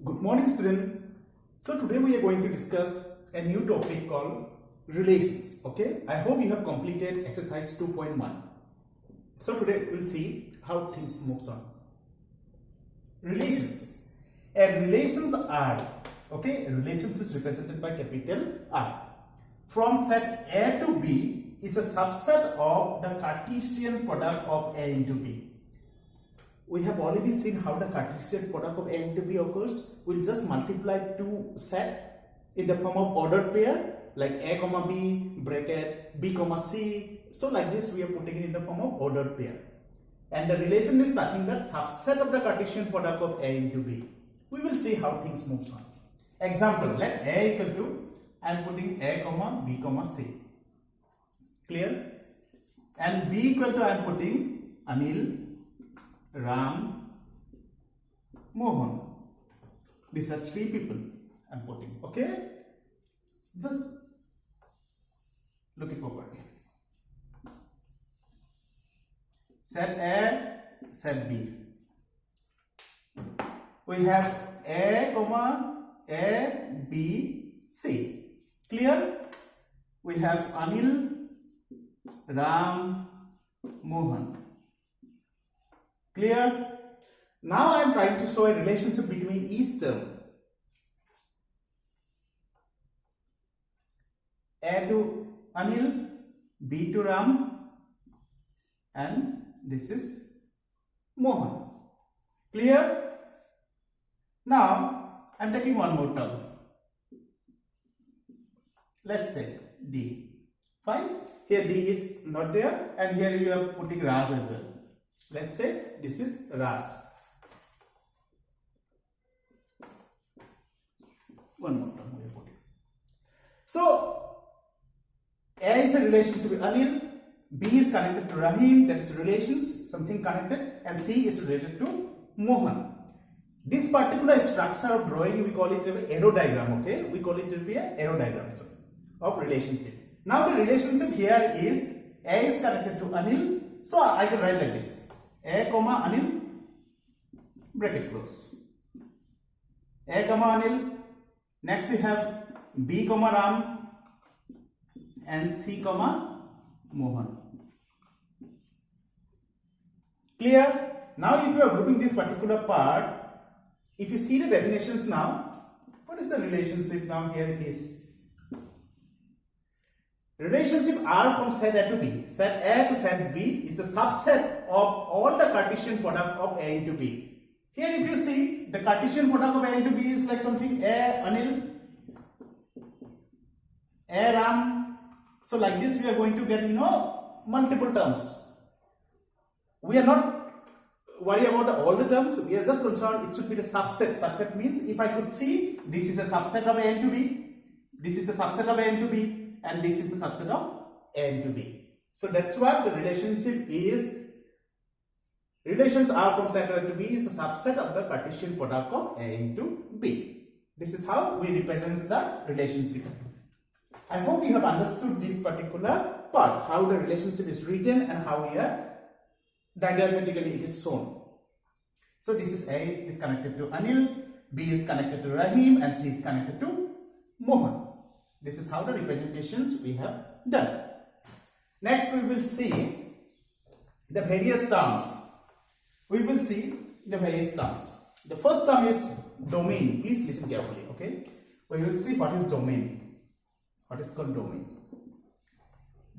Good morning, student. So today we are going to discuss a new topic called relations. Okay, I hope you have completed exercise 2.1. So today we'll see how things moves on. Relations. A relations R. Okay, relations is represented by capital R. From set A to B is a subset of the Cartesian product of A into B. We have already seen how the Cartesian product of A into B occurs. We'll just multiply two set in the form of ordered pair like A comma B bracket B comma C. So like this we are putting it in the form of ordered pair. And the relation is nothing but subset of the Cartesian product of A into B. We will see how things moves on. Example, let A equal to, I am putting A comma B comma C. Clear? And B equal to, I am putting Anil, Ram, Mohan. These are three people I am putting. Okay? Just look it properly. Set A, set B. We have A, comma, A, B, C. Clear? We have Anil, Ram, Mohan. Clear? Now I am trying to show a relationship between each term. A to Anil, B to Ram, and this is Mohan. Clear? Now I am taking one more term. Let's say D. Fine? Here D is not there, and here you are putting Ras as well. Let's say this is Ras. One more term we are putting. So A is a relationship with Anil, B is connected to Rahim, that is relations, something connected, and C is related to Mohan. This particular structure of drawing we call it an arrow diagram, okay? We call it to be an arrow diagram of relationship. Now the relationship here is A is connected to Anil, so I can write like this. A comma Anil, bracket close. A comma Anil. Next we have B comma Ram and C comma Mohan. Clear? Now if you are grouping this particular part, if you see the definitions now, what is the relationship now? Here it is. Relationship R from set A to B. Set A to set B is a subset of all the Cartesian product of A into B. Here if you see, the Cartesian product of A into B is like something A Anil, A Ram. So like this we are going to get, multiple terms. We are not worried about all the terms. We are just concerned it should be the subset. Subset means if I could see this is a subset of A into B, this is a subset of A into B, and this is a subset of A into B. So that's what the relationship is. Relations R from set A to B is a subset of the Cartesian product of A into B. This is how we represent the relationship. I hope you have understood this particular part, how the relationship is written and how here diagrammatically it is shown. So this is A is connected to Anil, B is connected to Rahim, and C is connected to Mohan. This is how the representations we have done. Next we will see the various terms. We will see the various terms. The first term is domain. Please listen carefully, okay? We will see what is domain. What is called domain?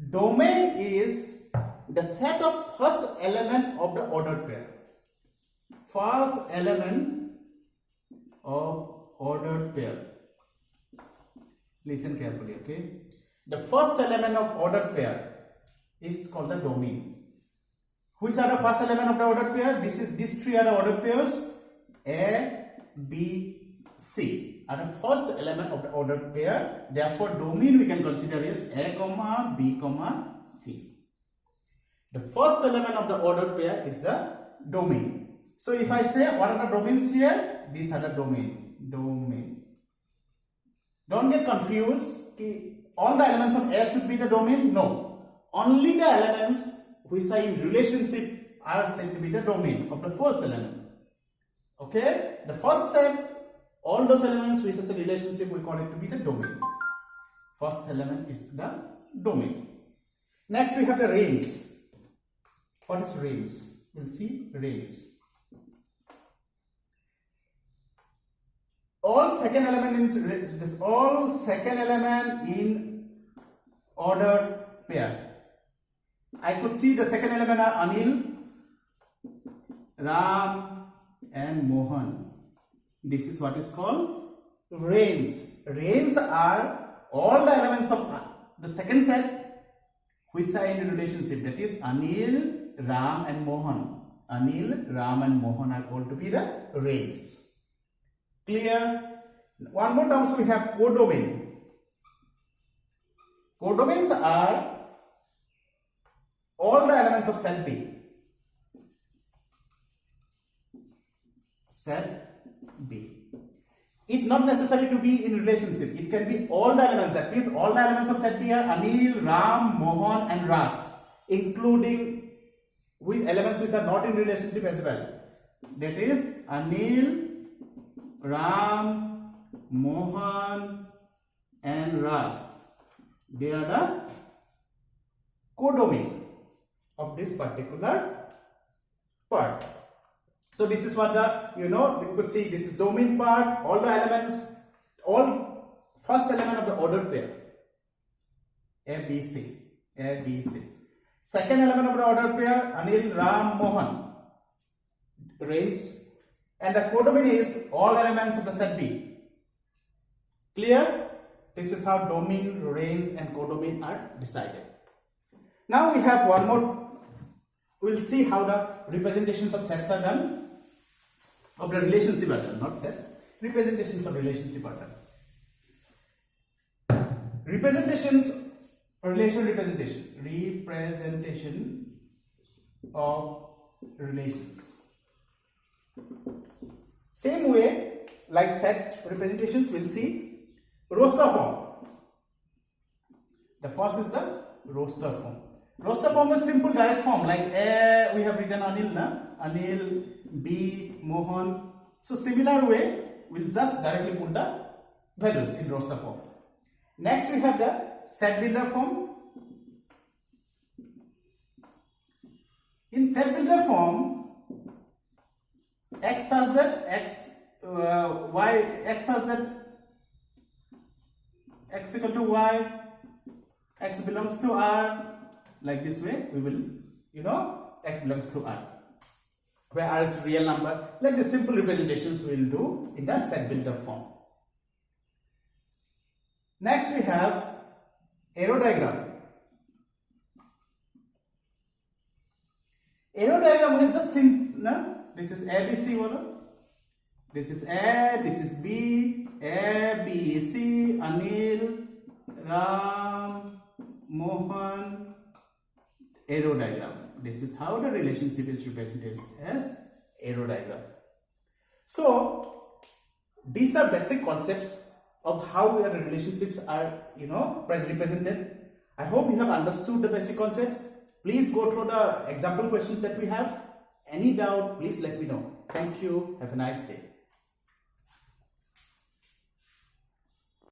Domain is the set of first element of the ordered pair. First element of ordered pair. Listen carefully, okay? The first element of ordered pair is called the domain. Which are the first element of the ordered pair? These three are the ordered pairs. A, B, C are the first element of the ordered pair. Therefore, domain we can consider is A, comma, B, comma, C. The first element of the ordered pair is the domain. So if I say what are the domains here? These are the domain. Domain. Don't get confused. All the elements of A should be the domain. No. Only the elements which are in relationship are said to be the domain of the first element. Okay? The first set all those elements which has a relationship, we call it to be the domain. First element is the domain. Next we have the range. What is range? We'll see range. All second element in ordered pair. I could see the second element are Anil, Ram and Mohan. This is what is called range. Range are all the elements of the second set which are in a relationship, that is Anil, Ram and Mohan. Anil, Ram and Mohan are called to be the range. Clear? One more term, so we have codomain. Codomains are all the elements of set B. Set B. It not necessary to be in relationship. It can be all the elements. That means all the elements of set B are Anil, Ram, Mohan and Ras, including with elements which are not in relationship as well. That is Anil, Ram, Mohan and Ras. They are the codomain of this particular part. So this is what you could see, this is domain part, all the elements, all first element of the ordered pair, A, B, C, A, B, C. Second element of the ordered pair, Anil, Ram, Mohan, range, and the codomain is all elements of the set B. Clear? This is how domain, range and codomain are decided. Now we have one more. We'll see how the representations of sets are done. Of the relationship are done, not set. Representations of relationship are done. Representations, representation of relations. Same way, like set representations, we'll see roster form. The first is the roster form. Roster form is simple direct form, like A, we have written Anil, Anil, B, Mohan. So similar way, we'll just directly put the values in roster form. Next we have the set builder form. In set builder form, X has that X has that X equal to Y, X belongs to R. Like this way, we will, X belongs to R, where R is real number. Like the simple representations we will do in the set builder form. Next we have arrow diagram. Arrow diagram is just simple. This is A, B, C. This is A, this is B, A, B, C, Anil, Ram, Mohan, arrow diagram. This is how the relationship is represented as arrow diagram. So these are basic concepts of how the relationships are represented. I hope you have understood the basic concepts. Please go through the example questions that we have. Any doubt, please let me know. Thank you. Have a nice day.